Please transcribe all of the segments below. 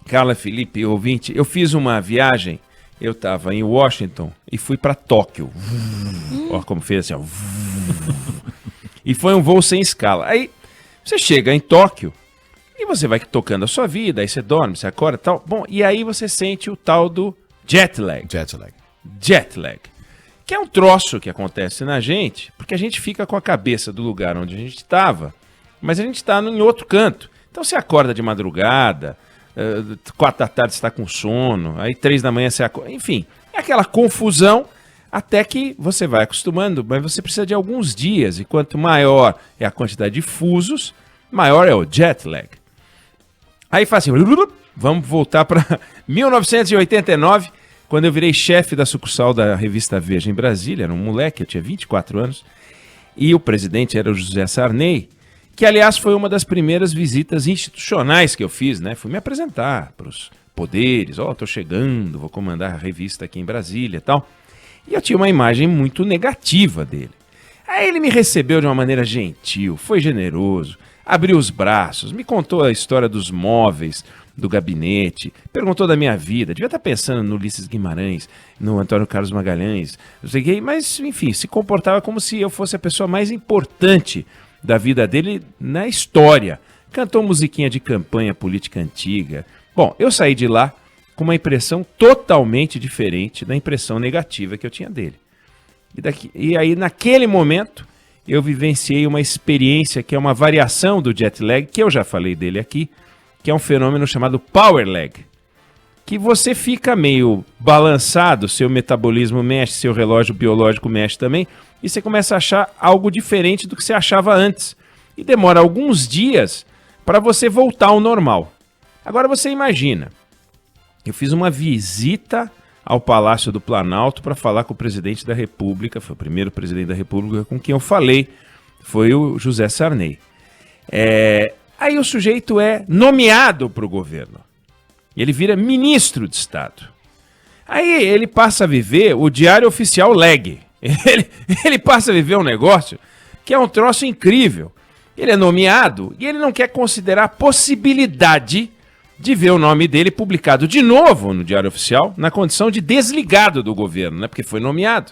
Carla, Felipe, ouvinte, eu fiz uma viagem, eu estava em Washington e fui para Tóquio. Olha como fez assim, ó. E foi um voo sem escala. Aí você chega em Tóquio e você vai tocando a sua vida, aí você dorme, você acorda e tal. Bom, e aí você sente o tal do jet lag. Jet lag. Que é um troço que acontece na gente, porque a gente fica com a cabeça do lugar onde a gente estava, mas a gente está em outro canto. Então você acorda de madrugada, 4 da tarde você está com sono, aí 3 da manhã você acorda. Enfim, é aquela confusão até que você vai acostumando, mas você precisa de alguns dias, e quanto maior é a quantidade de fusos, maior é o jet lag. Aí faz assim, vamos voltar para 1989, quando eu virei chefe da sucursal da revista Veja em Brasília. Era um moleque, eu tinha 24 anos, e o presidente era o José Sarney, que aliás foi uma das primeiras visitas institucionais que eu fiz, né? Fui me apresentar para os poderes, tô chegando, vou comandar a revista aqui em Brasília e tal. E eu tinha uma imagem muito negativa dele. Aí ele me recebeu de uma maneira gentil, foi generoso, abriu os braços, me contou a história dos móveis do gabinete, perguntou da minha vida, devia estar pensando no Ulisses Guimarães, no Antônio Carlos Magalhães, não sei o quê, mas enfim, se comportava como se eu fosse a pessoa mais importante da vida dele na história. Cantou musiquinha de campanha política antiga. Bom, eu saí de lá com uma impressão totalmente diferente da impressão negativa que eu tinha dele. E aí, naquele momento, eu vivenciei uma experiência que é uma variação do jet lag, que eu já falei dele aqui, que é um fenômeno chamado power lag, que você fica meio balançado, seu metabolismo mexe, seu relógio biológico mexe também, e você começa a achar algo diferente do que você achava antes. E demora alguns dias para você voltar ao normal. Agora você imagina, eu fiz uma visita ao Palácio do Planalto para falar com o presidente da República, foi o primeiro presidente da República com quem eu falei, foi o José Sarney. Aí o sujeito é nomeado para o governo. Ele vira ministro de Estado. Aí ele passa a viver o Diário Oficial Lag. Ele passa a viver um negócio que é um troço incrível. Ele é nomeado e ele não quer considerar a possibilidade de ver o nome dele publicado de novo no Diário Oficial, na condição de desligado do governo, né? Porque foi nomeado.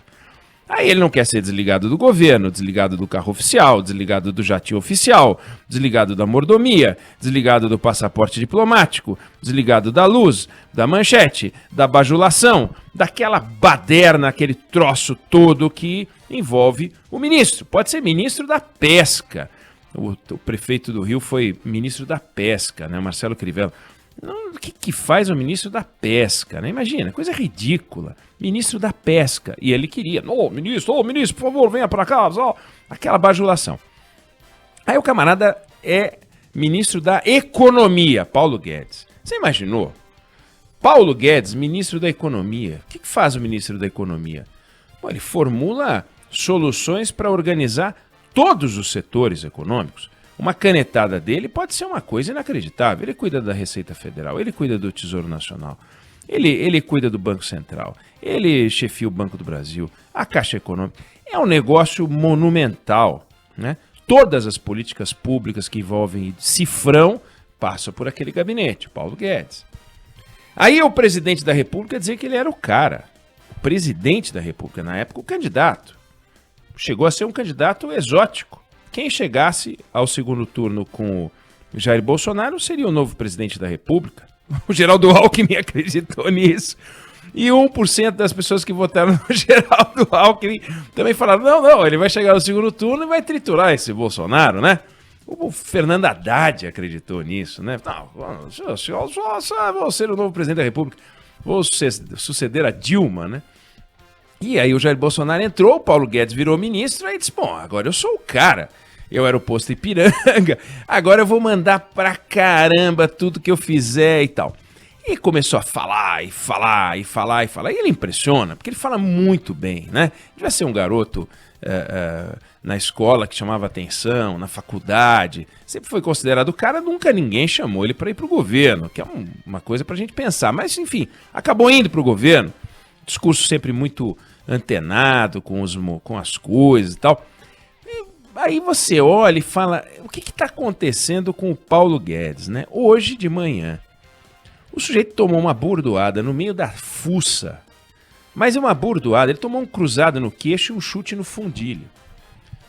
Aí ele não quer ser desligado do governo, desligado do carro oficial, desligado do jatinho oficial, desligado da mordomia, desligado do passaporte diplomático, desligado da luz, da manchete, da bajulação, daquela baderna, aquele troço todo que envolve o ministro. Pode ser ministro da pesca. O prefeito do Rio foi ministro da pesca, né? Marcelo Crivella. O que faz o ministro da pesca, né? Imagina, coisa ridícula. Ministro da pesca. E ele queria, ministro, por favor, venha para cá. Aquela bajulação. Aí o camarada é ministro da economia, Paulo Guedes. Você imaginou? Paulo Guedes, ministro da economia. O que faz o ministro da economia? Bom, ele formula soluções para organizar todos os setores econômicos. Uma canetada dele pode ser uma coisa inacreditável. Ele cuida da Receita Federal, ele cuida do Tesouro Nacional, ele cuida do Banco Central, ele chefia o Banco do Brasil, a Caixa Econômica. É um negócio monumental, né? Todas as políticas públicas que envolvem cifrão passam por aquele gabinete, Paulo Guedes. Aí o presidente da República dizia que ele era o cara. O presidente da República, na época, o candidato. Chegou a ser um candidato exótico. Quem chegasse ao segundo turno com o Jair Bolsonaro seria o novo presidente da República. O Geraldo Alckmin acreditou nisso. E 1% das pessoas que votaram no Geraldo Alckmin também falaram, não, ele vai chegar no segundo turno e vai triturar esse Bolsonaro, né? O Fernando Haddad acreditou nisso, né? Não, vou ser o novo presidente da República, vou suceder a Dilma, né? E aí o Jair Bolsonaro entrou, o Paulo Guedes virou ministro, aí disse, agora eu sou o cara. Eu era o posto Ipiranga, agora eu vou mandar pra caramba tudo que eu fizer e tal. E começou a falar. E ele impressiona, porque ele fala muito bem, né? Devia ser um garoto na escola que chamava atenção, na faculdade. Sempre foi considerado o cara, nunca ninguém chamou ele para ir pro governo, que é uma coisa pra gente pensar. Mas, enfim, acabou indo pro governo. Discurso sempre muito antenado com as coisas e tal. Aí você olha e fala, o que está acontecendo com o Paulo Guedes, né? Hoje de manhã, O sujeito tomou uma bordoada no meio da fuça. Mas é uma bordoada, ele tomou um cruzado no queixo e um chute no fundilho.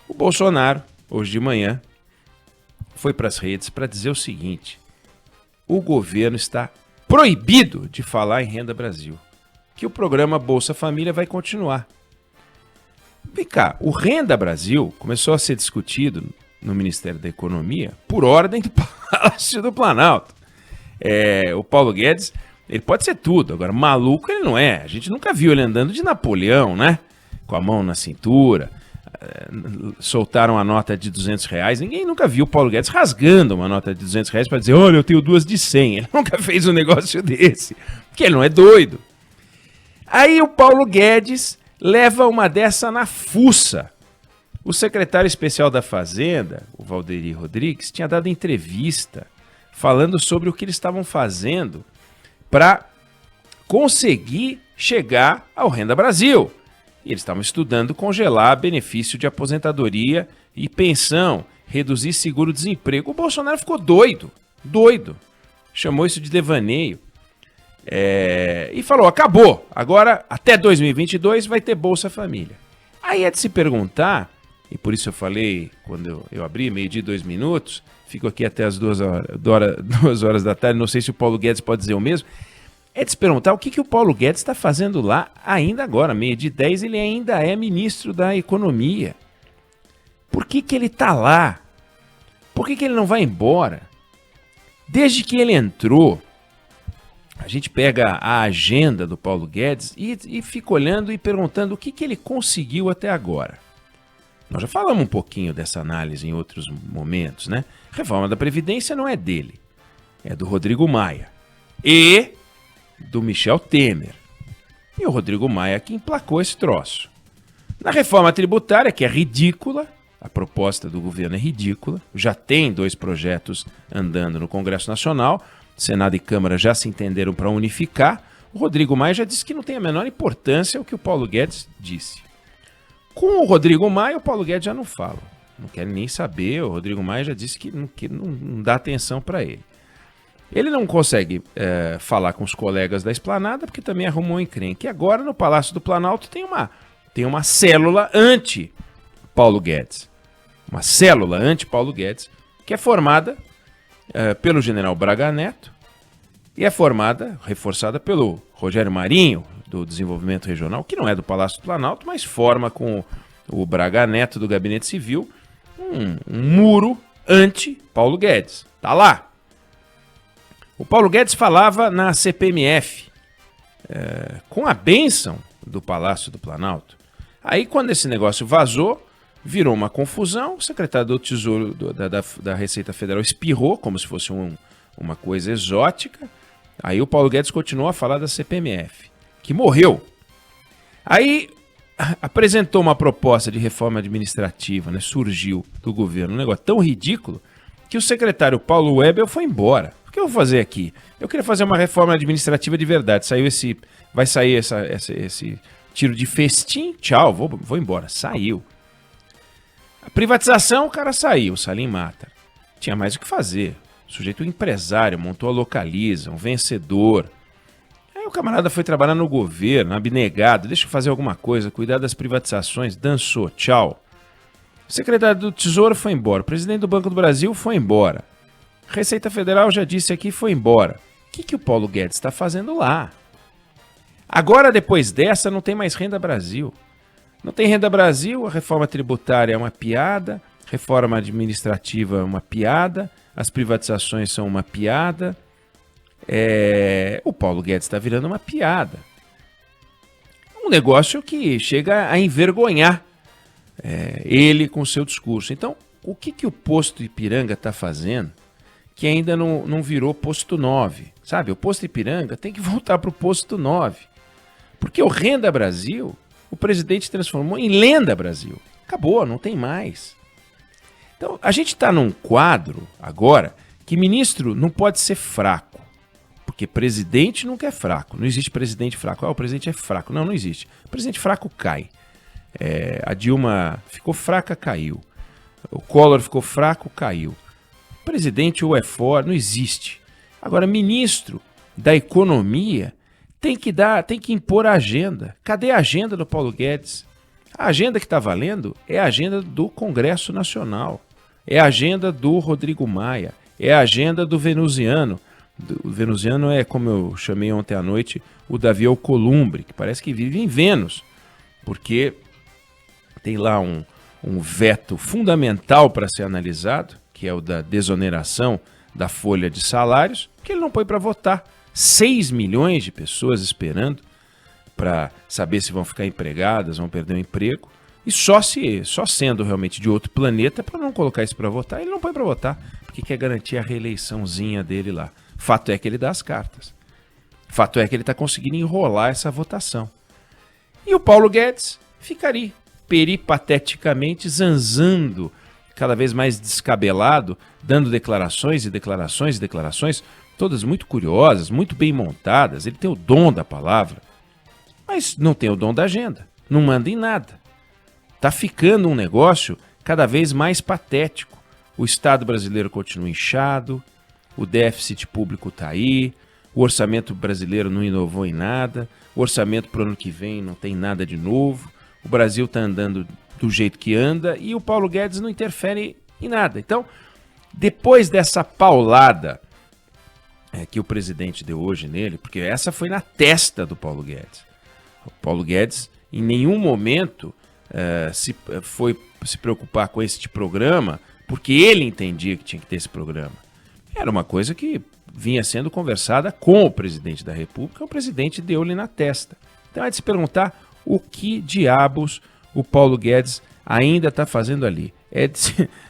O Bolsonaro, hoje de manhã, foi para as redes para dizer o seguinte: o governo está proibido de falar em Renda Brasil, que o programa Bolsa Família vai continuar. Vem cá, o Renda Brasil começou a ser discutido no Ministério da Economia por ordem do Palácio do Planalto. O Paulo Guedes, ele pode ser tudo, agora maluco ele não é. A gente nunca viu ele andando de Napoleão, né? Com a mão na cintura. Soltaram a nota de R$200. Ninguém nunca viu o Paulo Guedes rasgando uma nota de R$200 para dizer, olha, eu tenho 2 de 100. Ele nunca fez um negócio desse, porque ele não é doido. Aí o Paulo Guedes leva uma dessa na fuça. O secretário especial da Fazenda, o Valderi Rodrigues, tinha dado entrevista falando sobre o que eles estavam fazendo para conseguir chegar ao Renda Brasil. E eles estavam estudando congelar benefício de aposentadoria e pensão, reduzir seguro-desemprego. O Bolsonaro ficou doido. Chamou isso de devaneio. E falou, acabou. Agora, até 2022, vai ter Bolsa Família. Aí é de se perguntar, e por isso eu falei, quando eu abri, 12:02, fico aqui até as 2 horas da tarde, não sei se o Paulo Guedes pode dizer o mesmo, é de se perguntar o que o Paulo Guedes está fazendo lá ainda agora, 12:10, ele ainda é ministro da Economia. Por que ele está lá? Por que ele não vai embora? Desde que ele entrou, a gente pega a agenda do Paulo Guedes e fica olhando e perguntando o que ele conseguiu até agora. Nós já falamos um pouquinho dessa análise em outros momentos, né? A reforma da Previdência não é dele, é do Rodrigo Maia e do Michel Temer. E o Rodrigo Maia que emplacou esse troço. Na reforma tributária, que é ridícula, a proposta do governo é ridícula, já tem 2 projetos andando no Congresso Nacional, Senado e Câmara já se entenderam para unificar, o Rodrigo Maia já disse que não tem a menor importância o que o Paulo Guedes disse. Com o Rodrigo Maia, o Paulo Guedes já não fala, não quer nem saber, o Rodrigo Maia já disse que não dá atenção para ele. Ele não consegue falar com os colegas da Esplanada, porque também arrumou um encrenque. E agora, no Palácio do Planalto, tem uma célula anti-Paulo Guedes. Uma célula anti-Paulo Guedes, que é formada pelo general Braga Neto e é reforçada pelo Rogério Marinho, do Desenvolvimento Regional, que não é do Palácio do Planalto, mas forma com o Braga Neto do Gabinete Civil um muro anti-Paulo Guedes. Tá lá. O Paulo Guedes falava na CPMF, com a bênção do Palácio do Planalto. Aí, quando esse negócio vazou, virou uma confusão, o secretário do Tesouro da Receita Federal espirrou, como se fosse uma coisa exótica. Aí o Paulo Guedes continuou a falar da CPMF, que morreu. Aí apresentou uma proposta de reforma administrativa, né, surgiu do governo, um negócio tão ridículo, que o secretário Paulo Webel foi embora. O que eu vou fazer aqui? Eu queria fazer uma reforma administrativa de verdade. Vai sair esse tiro de festim, tchau, vou embora. Saiu. A privatização, o cara saiu, o Salim Matar. Tinha mais o que fazer. O sujeito empresário, montou a Localiza, um vencedor. Aí o camarada foi trabalhar no governo, abnegado, deixa eu fazer alguma coisa, cuidar das privatizações, dançou, tchau. O secretário do Tesouro foi embora, o presidente do Banco do Brasil foi embora. A Receita Federal, já disse aqui, foi embora. O que o Paulo Guedes está fazendo lá? Agora, depois dessa, não tem mais Renda Brasil. Não tem Renda Brasil, a reforma tributária é uma piada, reforma administrativa é uma piada, as privatizações são uma piada. O Paulo Guedes está virando uma piada. Um negócio que chega a envergonhar ele com o seu discurso. Então, o que o posto Ipiranga está fazendo que ainda não virou posto 9? Sabe, o posto Ipiranga tem que voltar para o posto 9. Porque o Renda Brasil, o presidente transformou em Lenda Brasil. Acabou, não tem mais. Então, a gente está num quadro agora que ministro não pode ser fraco. Porque presidente nunca é fraco. Não existe presidente fraco. O presidente é fraco. Não existe. O presidente fraco cai. A Dilma ficou fraca, caiu. O Collor ficou fraco, caiu. O presidente ou é forte, não existe. Agora, ministro da economia tem que impor a agenda. Cadê a agenda do Paulo Guedes? A agenda que está valendo é a agenda do Congresso Nacional, é a agenda do Rodrigo Maia, é a agenda do venusiano. O venusiano é, como eu chamei ontem à noite, o Davi Alcolumbre, que parece que vive em Vênus, porque tem lá um veto fundamental para ser analisado, que é o da desoneração da folha de salários, que ele não põe para votar. 6 milhões de pessoas esperando para saber se vão ficar empregadas, vão perder o emprego, e só sendo realmente de outro planeta para não colocar isso para votar, ele não põe para votar, porque quer garantir a reeleiçãozinha dele lá. Fato é que ele dá as cartas. Fato é que ele está conseguindo enrolar essa votação. E o Paulo Guedes ficaria peripateticamente zanzando, cada vez mais descabelado, dando declarações e declarações e declarações, todas muito curiosas, muito bem montadas. Ele tem o dom da palavra, mas não tem o dom da agenda, não manda em nada. Está ficando um negócio cada vez mais patético. O Estado brasileiro continua inchado, o déficit público está aí, o orçamento brasileiro não inovou em nada, o orçamento para o ano que vem não tem nada de novo, o Brasil está andando do jeito que anda e o Paulo Guedes não interfere em nada. Então, depois dessa paulada que o presidente deu hoje nele, porque essa foi na testa do Paulo Guedes. O Paulo Guedes, em nenhum momento, foi se preocupar com este programa, porque ele entendia que tinha que ter esse programa. Era uma coisa que vinha sendo conversada com o presidente da República, o presidente deu-lhe na testa. Então é de se perguntar o que diabos o Paulo Guedes ainda está fazendo ali.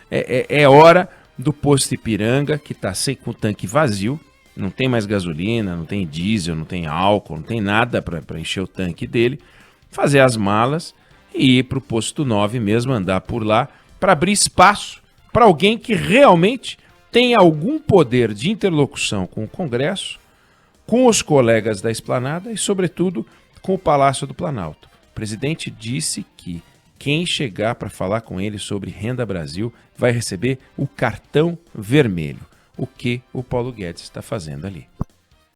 É hora do posto Ipiranga, que está com o tanque vazio, não tem mais gasolina, não tem diesel, não tem álcool, não tem nada para encher o tanque dele, fazer as malas e ir para o posto 9 mesmo, andar por lá, para abrir espaço para alguém que realmente tem algum poder de interlocução com o Congresso, com os colegas da Esplanada e, sobretudo, com o Palácio do Planalto. O presidente disse que quem chegar para falar com ele sobre Renda Brasil vai receber o cartão vermelho. O que o Paulo Guedes está fazendo ali?